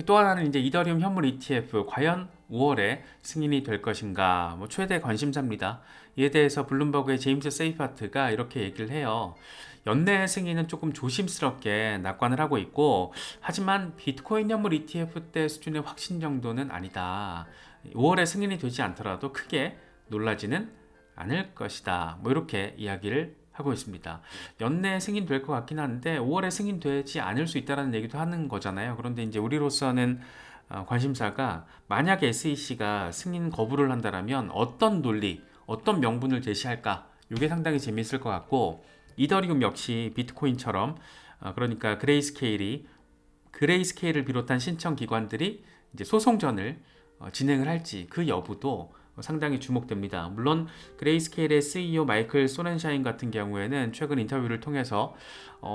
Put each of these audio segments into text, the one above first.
또 하나는 이제 이더리움 현물 ETF 과연 5월에 승인이 될 것인가? 뭐 최대 관심사입니다. 이에 대해서 블룸버그의 제임스 세이파트가 이렇게 얘기를 해요. 연내 승인은 조금 조심스럽게 낙관을 하고 있고, 하지만 비트코인 현물 ETF 때 수준의 확신 정도는 아니다. 5월에 승인이 되지 않더라도 크게 놀라지는 않을 것이다. 뭐 이렇게 이야기를 하고 있습니다. 연내 승인될 것 같긴 한데 5월에 승인되지 않을 수 있다는 얘기도 하는 거잖아요. 그런데 이제 우리로서는 관심사가 만약 SEC가 승인 거부를 한다면 어떤 논리, 어떤 명분을 제시할까? 이게 상당히 재미있을 것 같고, 이더리움 역시 비트코인처럼 그러니까 그레이스케일을 비롯한 신청 기관들이 이제 소송전을 진행을 할지 그 여부도 상당히 주목됩니다. 물론 그레이스케일의 CEO 마이클 소렌샤인 같은 경우에는 최근 인터뷰를 통해서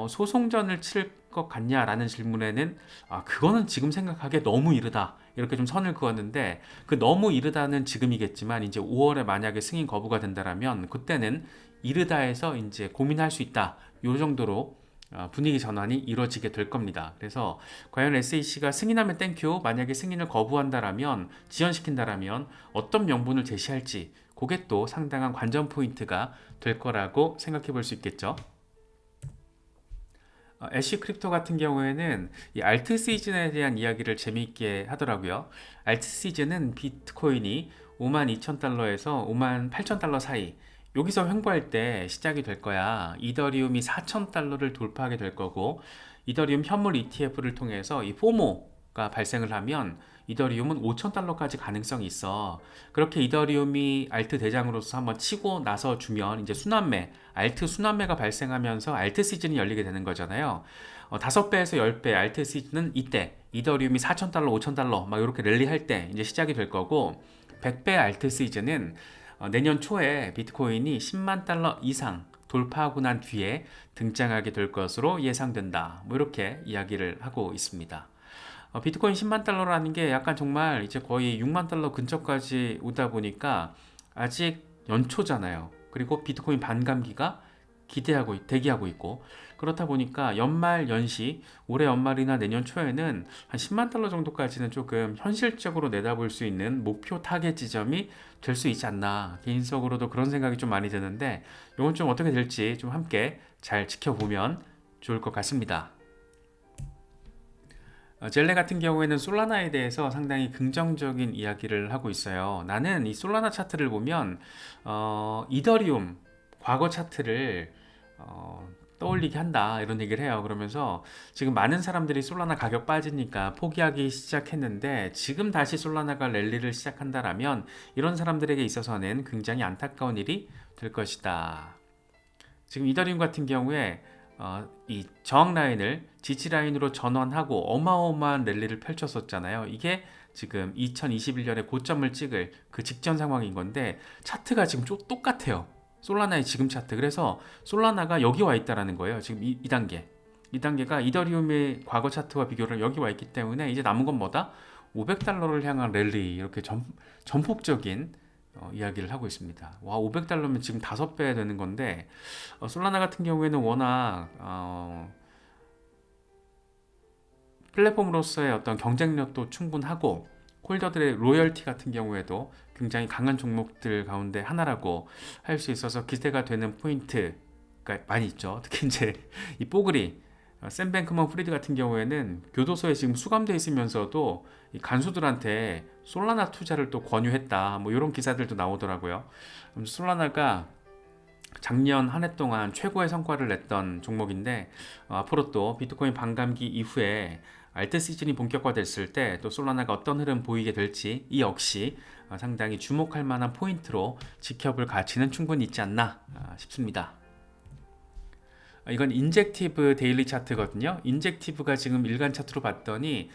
소송전을 칠 것 같냐라는 질문에는 그거는 지금 생각하기에 너무 이르다 이렇게 좀 선을 그었는데, 그 너무 이르다는 지금이겠지만 이제 5월에 만약에 승인 거부가 된다라면 그때는 이르다에서 이제 고민할 수 있다 요 정도로 분위기 전환이 이루어지게 될 겁니다. 그래서 과연 SEC가 승인하면 땡큐, 만약에 승인을 거부한다라면, 지연시킨다라면 어떤 명분을 제시할지, 그게 또 상당한 관전 포인트가 될 거라고 생각해 볼 수 있겠죠. 애쉬 크립토 같은 경우에는 이 알트 시즌에 대한 이야기를 재미있게 하더라고요. 알트 시즌은 비트코인이 52,000달러에서 58,000달러 사이, 여기서 횡보할 때 시작이 될 거야. 이더리움이 4,000달러를 돌파하게 될 거고, 이더리움 현물 ETF를 통해서 이 포모가 발생을 하면 이더리움은 5,000달러까지 가능성이 있어. 그렇게 이더리움이 알트 대장으로서 한번 치고 나서 주면 이제 순환매, 알트 순환매가 발생하면서 알트 시즌이 열리게 되는 거잖아요. 5배에서 10배 알트 시즌은 이때 이더리움이 4,000달러, 5,000달러 막 이렇게 랠리할 때 이제 시작이 될 거고, 100배 알트 시즌은 내년 초에 비트코인이 10만 달러 이상 돌파하고 난 뒤에 등장하게 될 것으로 예상된다. 뭐 이렇게 이야기를 하고 있습니다. 비트코인 10만 달러라는 게 약간 정말 이제 거의 6만 달러 근처까지 오다 보니까 아직 연초잖아요. 그리고 비트코인 반감기가 대기하고 있고, 그렇다 보니까 연말 연시, 올해 연말이나 내년 초에는 한 10만 달러 정도까지는 조금 현실적으로 내다볼 수 있는 목표 타겟 지점이 될 수 있지 않나, 개인적으로도 그런 생각이 좀 많이 드는데, 이건 좀 어떻게 될지 좀 함께 잘 지켜보면 좋을 것 같습니다. 젤레 같은 경우에는 솔라나에 대해서 상당히 긍정적인 이야기를 하고 있어요. 나는 이 솔라나 차트를 보면 이더리움 과거 차트를 떠올리게 한다 이런 얘기를 해요. 그러면서 지금 많은 사람들이 솔라나 가격 빠지니까 포기하기 시작했는데, 지금 다시 솔라나가 랠리를 시작한다라면 이런 사람들에게 있어서는 굉장히 안타까운 일이 될 것이다. 지금 이더리움 같은 경우에 이 저항 라인을 지지 라인으로 전환하고 어마어마한 랠리를 펼쳤었잖아요. 이게 지금 2021년에 고점을 찍을 그 직전 상황인 건데, 차트가 지금 똑같아요. 솔라나의 지금 차트. 그래서 솔라나가 여기 와 있다라는 거예요. 지금 이 단계. 이 단계가 이더리움의 과거 차트와 비교를 여기 와 있기 때문에 이제 남은 건 뭐다? 500달러를 향한 랠리, 이렇게 전폭적인 이야기를 하고 있습니다. 와, 500달러면 지금 5배 되는 건데, 솔라나 같은 경우에는 워낙 플랫폼으로서의 어떤 경쟁력도 충분하고, 홀더들의 로열티 같은 경우에도 굉장히 강한 종목들 가운데 하나라고 할 수 있어서 기대가 되는 포인트가 많이 있죠. 특히 이제 이 뽀글이 샘 뱅크먼 프리드 같은 경우에는 교도소에 지금 수감돼 있으면서도 이 간수들한테 솔라나 투자를 또 권유했다, 뭐 이런 기사들도 나오더라고요. 솔라나가 작년 한 해 동안 최고의 성과를 냈던 종목인데, 앞으로 또 비트코인 반감기 이후에 알트 시즌이 본격화됐을 때 또 솔라나가 어떤 흐름 보이게 될지, 이 역시 상당히 주목할 만한 포인트로 지켜볼 가치는 충분히 있지 않나 싶습니다. 이건 인젝티브 데일리 차트거든요. 인젝티브가 지금 일간 차트로 봤더니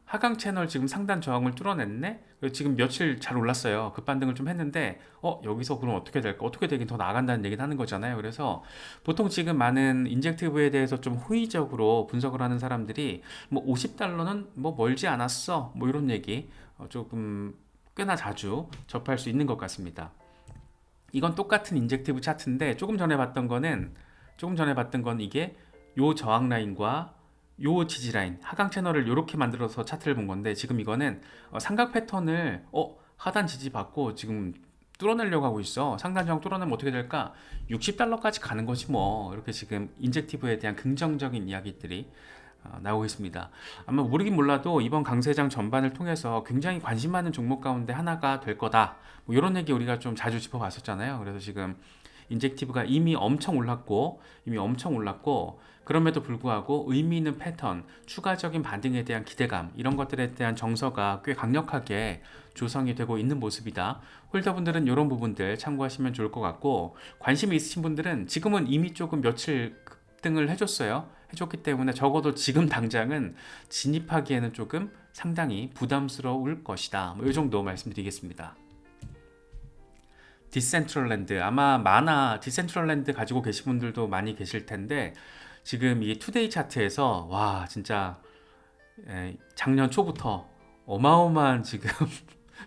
하강 채널 지금 상단 저항을 뚫어냈네. 그래서 지금 며칠 잘 올랐어요. 급반등을 좀 했는데 여기서 그럼 어떻게 될까? 어떻게 되긴 더 나간다는 얘기는 하는 거잖아요. 그래서 보통 지금 많은 인젝티브에 대해서 좀 호의적으로 분석을 하는 사람들이 뭐 50달러는 뭐 멀지 않았어, 뭐 이런 얘기 조금 꽤나 자주 접할 수 있는 것 같습니다. 이건 똑같은 인젝티브 차트인데, 조금 전에 봤던 건 이게 요 저항 라인과 요 지지라인 하강 채널을 이렇게 만들어서 차트를 본 건데, 지금 이거는 삼각 패턴을 하단 지지 받고 지금 뚫어내려고 하고 있어. 상단 저항 뚫어내면 어떻게 될까? 60달러까지 가는 거지 뭐. 이렇게 지금 인젝티브에 대한 긍정적인 이야기들이 나오고 있습니다. 아마 모르긴 몰라도 이번 강세장 전반을 통해서 굉장히 관심 많은 종목 가운데 하나가 될 거다, 뭐 이런 얘기 우리가 좀 자주 짚어봤었잖아요. 그래서 지금 인젝티브가 이미 엄청 올랐고 그럼에도 불구하고 의미 있는 패턴, 추가적인 반등에 대한 기대감, 이런 것들에 대한 정서가 꽤 강력하게 조성이 되고 있는 모습이다. 홀더분들은 이런 부분들 참고하시면 좋을 것 같고, 관심이 있으신 분들은 지금은 이미 조금 며칠 급등을 해줬기 때문에 적어도 지금 당장은 진입하기에는 조금 상당히 부담스러울 것이다, 뭐 이 정도 말씀드리겠습니다. 디센트럴랜드, 아마 디센트럴랜드 가지고 계신 분들도 많이 계실 텐데, 지금 이 투데이 차트에서 와 진짜 작년 초부터 어마어마한 지금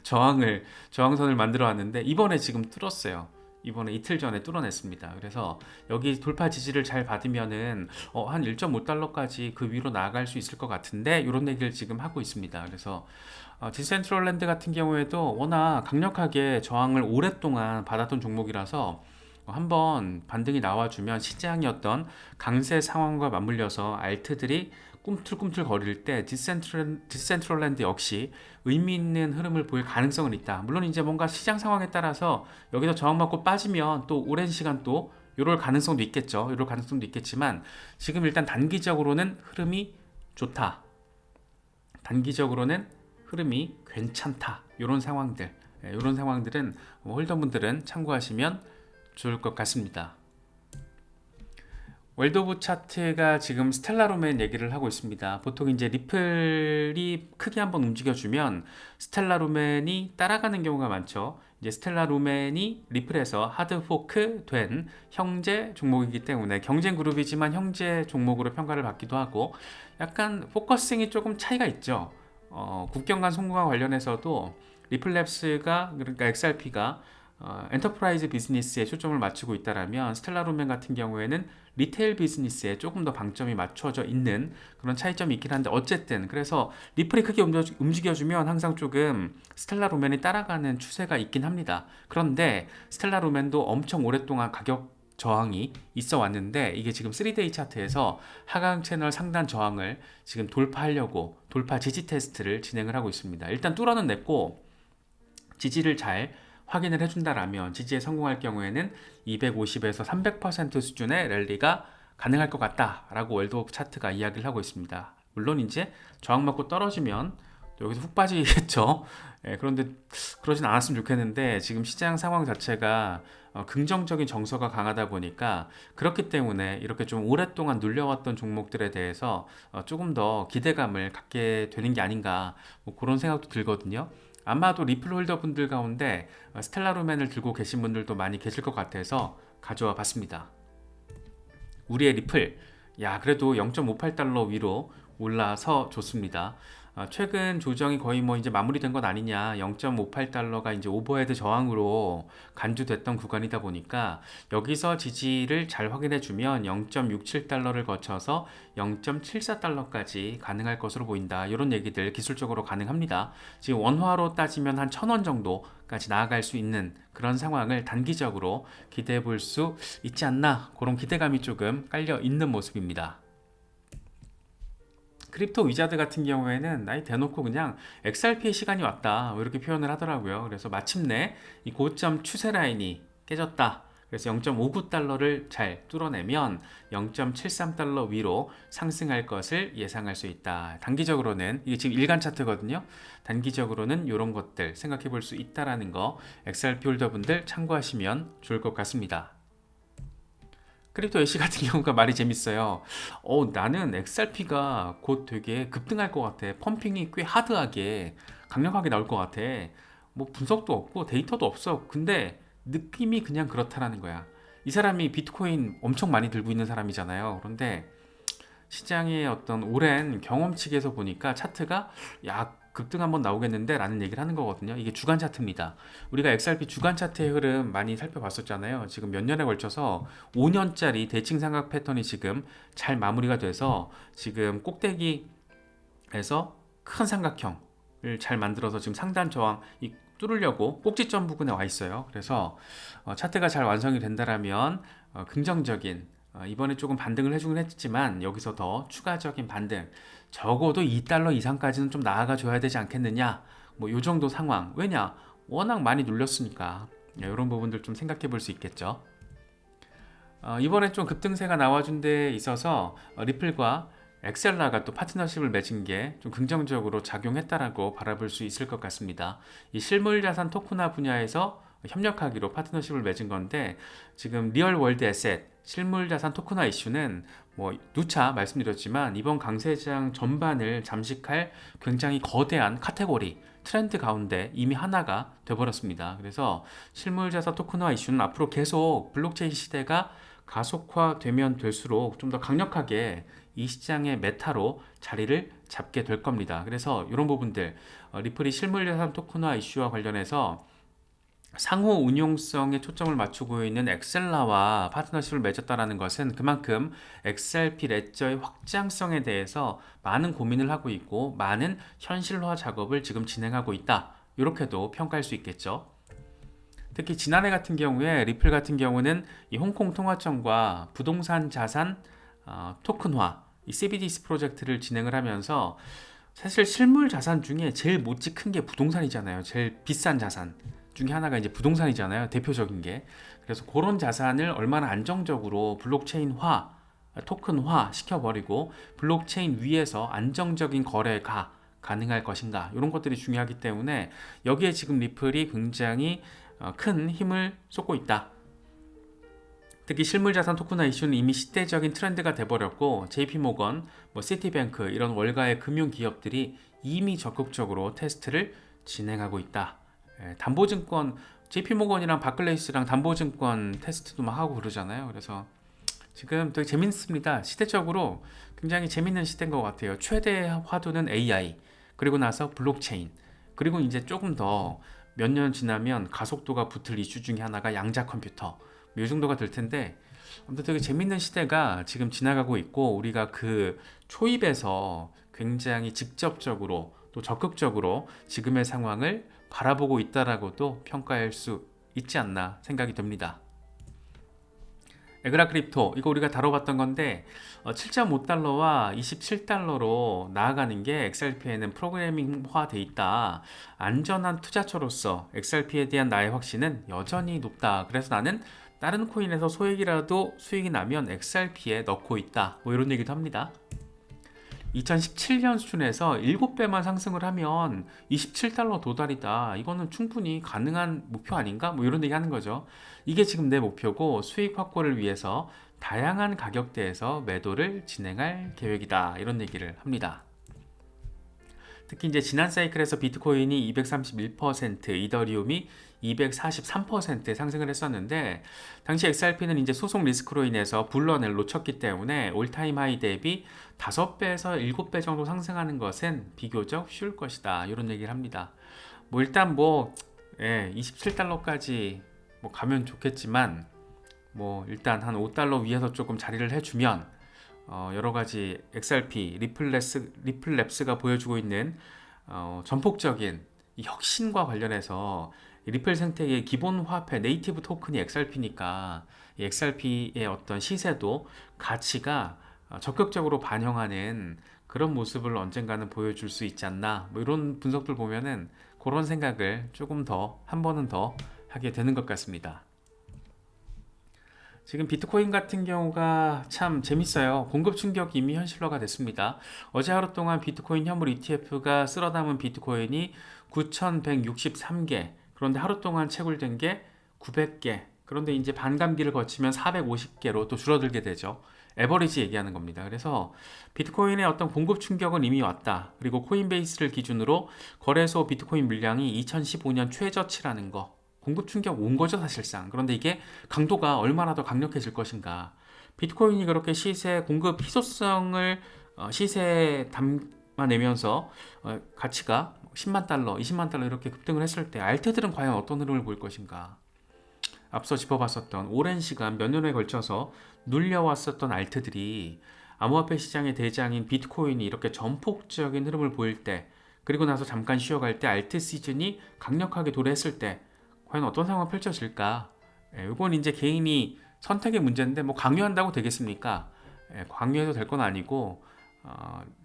저항선을 만들어 왔는데, 이번에 지금 뚫었어요. 이번에 이틀 전에 뚫어냈습니다. 그래서 여기 돌파 지지를 잘 받으면은 한 1.5달러까지 그 위로 나아갈 수 있을 것 같은데, 이런 얘기를 지금 하고 있습니다. 그래서 디센트럴랜드 같은 경우에도 워낙 강력하게 저항을 오랫동안 받았던 종목이라서 한번 반등이 나와주면 시장이 어떤 강세 상황과 맞물려서 알트들이 꿈틀꿈틀 거릴 때 디센트럴랜드 역시 의미 있는 흐름을 보일 가능성은 있다. 물론 이제 뭔가 시장 상황에 따라서 여기서 저항받고 빠지면 또 오랜 시간 또 이럴 가능성도 있겠지만, 지금 일단 단기적으로는 흐름이 좋다, 단기적으로는 흐름이 괜찮다, 이런 상황들은 홀더분들은 참고하시면 좋을 것 같습니다. 월드 오브 차트가 지금 스텔라 루멘 얘기를 하고 있습니다. 보통 이제 리플이 크게 한번 움직여주면 스텔라 루멘이 따라가는 경우가 많죠. 이제 스텔라 루멘이 리플에서 하드포크 된 형제 종목이기 때문에 경쟁 그룹이지만 형제 종목으로 평가를 받기도 하고, 약간 포커싱이 조금 차이가 있죠. 국경 간 송금과 관련해서도 리플랩스가, 그러니까 XRP가 엔터프라이즈 비즈니스에 초점을 맞추고 있다라면, 스텔라 루멘 같은 경우에는 리테일 비즈니스에 조금 더 방점이 맞춰져 있는 그런 차이점이 있긴 한데, 어쨌든 그래서 리플이 크게 움직여주면 항상 조금 스텔라 루멘이 따라가는 추세가 있긴 합니다. 그런데 스텔라 루멘도 엄청 오랫동안 가격 저항이 있어 왔는데, 이게 지금 3데이 차트에서 하강 채널 상단 저항을 지금 돌파하려고 돌파 지지 테스트를 진행을 하고 있습니다. 일단 뚫어는 냈고, 지지를 잘 확인을 해준다라면 지지에 성공할 경우에는 250에서 300% 수준의 랠리가 가능할 것 같다라고 월드 오브 차트가 이야기를 하고 있습니다. 물론 이제 저항 맞고 떨어지면 여기서 훅 빠지겠죠. 그런데 그러진 않았으면 좋겠는데, 지금 시장 상황 자체가 긍정적인 정서가 강하다 보니까, 그렇기 때문에 이렇게 좀 오랫동안 눌려왔던 종목들에 대해서 조금 더 기대감을 갖게 되는 게 아닌가, 뭐 그런 생각도 들거든요. 아마도 리플 홀더 분들 가운데 스텔라 루멘을 들고 계신 분들도 많이 계실 것 같아서 가져와 봤습니다. 우리의 리플, 그래도 0.58달러 위로 올라서 좋습니다. 최근 조정이 거의 뭐 이제 마무리된 것 아니냐, 0.58달러가 이제 오버헤드 저항으로 간주됐던 구간이다 보니까 여기서 지지를 잘 확인해 주면 0.67달러를 거쳐서 0.74달러까지 가능할 것으로 보인다, 이런 얘기들 기술적으로 가능합니다. 지금 원화로 따지면 한 1,000원 정도까지 나아갈 수 있는 그런 상황을 단기적으로 기대해 볼 수 있지 않나, 그런 기대감이 조금 깔려 있는 모습입니다. 크립토 위자드 같은 경우에는 아예 대놓고 그냥 XRP의 시간이 왔다, 뭐 이렇게 표현을 하더라고요. 그래서 마침내 이 고점 추세 라인이 깨졌다. 그래서 0.59달러를 잘 뚫어내면 0.73달러 위로 상승할 것을 예상할 수 있다. 단기적으로는, 이게 지금 일간 차트거든요. 단기적으로는 이런 것들 생각해 볼 수 있다라는 거, XRP 홀더분들 참고하시면 좋을 것 같습니다. 크립토 애쉬 같은 경우가 말이 재밌어요. 나는 XRP가 곧 되게 급등할 것 같아. 펌핑이 꽤 하드하게 강력하게 나올 것 같아. 뭐 분석도 없고 데이터도 없어. 근데 느낌이 그냥 그렇다라는 거야. 이 사람이 비트코인 엄청 많이 들고 있는 사람이잖아요. 그런데 시장의 어떤 오랜 경험치에서 보니까 차트가 급등 한번 나오겠는데 라는 얘기를 하는 거거든요. 이게 주간 차트입니다. 우리가 XRP 주간 차트의 흐름 많이 살펴봤었잖아요. 지금 몇 년에 걸쳐서 5년짜리 대칭 삼각 패턴이 지금 잘 마무리가 돼서 지금 꼭대기에서 큰 삼각형을 잘 만들어서 지금 상단 저항 뚫으려고 꼭지점 부근에 와 있어요. 그래서 차트가 잘 완성이 된다라면 긍정적인, 이번에 조금 반등을 해주긴 했지만 여기서 더 추가적인 반등, 적어도 2달러 이상까지는 좀 나아가 줘야 되지 않겠느냐, 뭐 요 정도 상황. 왜냐, 워낙 많이 눌렸으니까. 이런 부분들 좀 생각해 볼 수 있겠죠. 이번에 좀 급등세가 나와준 데 있어서 리플과 엑셀라가 또 파트너십을 맺은 게 좀 긍정적으로 작용했다라고 바라볼 수 있을 것 같습니다. 이 실물자산 토큰화 분야에서 협력하기로 파트너십을 맺은 건데, 지금 리얼 월드 에셋 실물자산 토큰화 이슈는 뭐 누차 말씀드렸지만 이번 강세장 전반을 잠식할 굉장히 거대한 카테고리 트렌드 가운데 이미 하나가 돼버렸습니다. 그래서 실물자산 토큰화 이슈는 앞으로 계속 블록체인 시대가 가속화되면 될수록 좀 더 강력하게 이 시장의 메타로 자리를 잡게 될 겁니다. 그래서 이런 부분들, 리플이 실물자산 토큰화 이슈와 관련해서 상호 운용성에 초점을 맞추고 있는 엑셀라와 파트너십을 맺었다는 것은 그만큼 XRP 레저의 확장성에 대해서 많은 고민을 하고 있고 많은 현실화 작업을 지금 진행하고 있다, 이렇게도 평가할 수 있겠죠. 특히 지난해 같은 경우에 리플 같은 경우는 이 홍콩 통화청과 부동산 자산 토큰화, 이 CBDC 프로젝트를 진행을 하면서 사실 실물 자산 중에 제일 못지 큰 게 부동산이잖아요. 제일 비싼 자산 중에 하나가 이제 부동산이잖아요. 대표적인 게. 그래서 그런 자산을 얼마나 안정적으로 블록체인화, 토큰화 시켜버리고 블록체인 위에서 안정적인 거래가 가능할 것인가, 이런 것들이 중요하기 때문에 여기에 지금 리플이 굉장히 큰 힘을 쏟고 있다. 특히 실물자산 토큰화 이슈는 이미 시대적인 트렌드가 돼버렸고 JP모건, 시티뱅크 이런 월가의 금융기업들이 이미 적극적으로 테스트를 진행하고 있다. 담보증권, JP모건이랑 바클레이스랑 담보증권 테스트도 막 하고 그러잖아요. 그래서 지금 되게 재밌습니다. 시대적으로 굉장히 재밌는 시대인 것 같아요. 최대 화두는 AI, 그리고 나서 블록체인, 그리고 이제 조금 더 몇 년 지나면 가속도가 붙을 이슈 중에 하나가 양자 컴퓨터, 이 정도가 될 텐데, 아무튼 되게 재밌는 시대가 지금 지나가고 있고, 우리가 그 초입에서 굉장히 직접적으로 또 적극적으로 지금의 상황을 바라보고 있다라고도 평가할 수 있지 않나 생각이 듭니다. 에그라 크립토, 이거 우리가 다뤄봤던 건데 7.5달러와 27달러로 나아가는 게 XRP에는 프로그래밍화 돼 있다. 안전한 투자처로서 XRP에 대한 나의 확신은 여전히 높다. 그래서 나는 다른 코인에서 소액이라도 수익이 나면 XRP에 넣고 있다, 뭐 이런 얘기도 합니다. 2017년 수준에서 7배만 상승을 하면 27달러 도달이다. 이거는 충분히 가능한 목표 아닌가? 뭐 이런 얘기 하는 거죠. 이게 지금 내 목표고 수익 확보를 위해서 다양한 가격대에서 매도를 진행할 계획이다, 이런 얘기를 합니다. 특히 이제 지난 사이클에서 비트코인이 231%, 이더리움이 243% 상승을 했었는데, 당시 XRP는 이제 소송 리스크로 인해서 불런을 놓쳤기 때문에 올타임 하이 대비 5배에서 7배 정도 상승하는 것은 비교적 쉬울 것이다, 이런 얘기를 합니다. 일단 27달러까지 가면 좋겠지만, 일단 한 5달러 위에서 조금 자리를 해주면 여러가지 XRP, 리플랩스가 보여주고 있는 전폭적인 이 혁신과 관련해서 리플 생태계의 기본 화폐 네이티브 토큰이 XRP니까 이 XRP의 어떤 시세도 가치가 적극적으로 반영하는 그런 모습을 언젠가는 보여줄 수 있지 않나, 이런 분석들 보면은 그런 생각을 조금 더 한 번은 더 하게 되는 것 같습니다. 지금 비트코인 같은 경우가 참 재밌어요. 공급 충격이 이미 현실화가 됐습니다. 어제 하루 동안 비트코인 현물 ETF가 쓸어 담은 비트코인이 9,163개, 그런데 하루 동안 채굴된 게 900개, 그런데 이제 반감기를 거치면 450개로 또 줄어들게 되죠. 에버리지 얘기하는 겁니다. 그래서 비트코인의 어떤 공급 충격은 이미 왔다. 그리고 코인베이스를 기준으로 거래소 비트코인 물량이 2015년 최저치라는 거, 공급 충격 온 거죠, 사실상. 그런데 이게 강도가 얼마나 더 강력해질 것인가. 비트코인이 그렇게 시세 공급 희소성을 시세에 담아내면서 가치가 10만 달러, 20만 달러 이렇게 급등을 했을 때 알트들은 과연 어떤 흐름을 보일 것인가? 앞서 짚어봤었던 오랜 시간 몇 년에 걸쳐서 눌려왔었던 알트들이 암호화폐 시장의 대장인 비트코인이 이렇게 전폭적인 흐름을 보일 때, 그리고 나서 잠깐 쉬어갈 때 알트 시즌이 강력하게 도래했을 때 과연 어떤 상황이 펼쳐질까? 이건 이제 개인이 선택의 문제인데 뭐 강요한다고 되겠습니까? 강요해도 될 건 아니고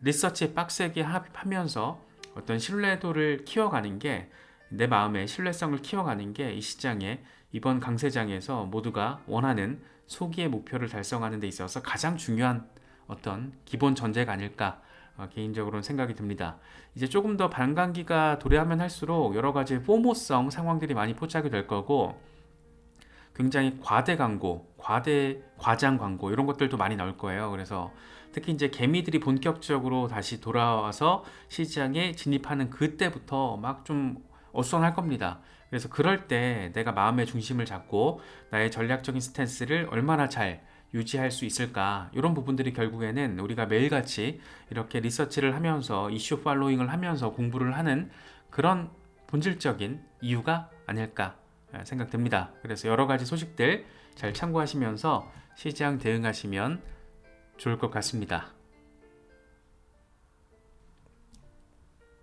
리서치에 빡세게 하면서 어떤 신뢰도를 키워가는 게, 내 마음의 신뢰성을 키워가는 게 이 시장에 이번 강세장에서 모두가 원하는 소기의 목표를 달성하는 데 있어서 가장 중요한 어떤 기본 전제가 아닐까, 개인적으로는 생각이 듭니다. 이제 조금 더 반감기가 도래하면 할수록 여러 가지 포모성 상황들이 많이 포착이 될 거고, 굉장히 과대 광고, 과장 광고 이런 것들도 많이 나올 거예요. 그래서 특히 이제 개미들이 본격적으로 다시 돌아와서 시장에 진입하는 그때부터 막 좀 어수선할 겁니다. 그래서 그럴 때 내가 마음의 중심을 잡고 나의 전략적인 스탠스를 얼마나 잘 유지할 수 있을까, 이런 부분들이 결국에는 우리가 매일같이 이렇게 리서치를 하면서 이슈 팔로잉을 하면서 공부를 하는 그런 본질적인 이유가 아닐까 생각됩니다. 그래서 여러 가지 소식들 잘 참고하시면서 시장 대응하시면 좋을 것 같습니다.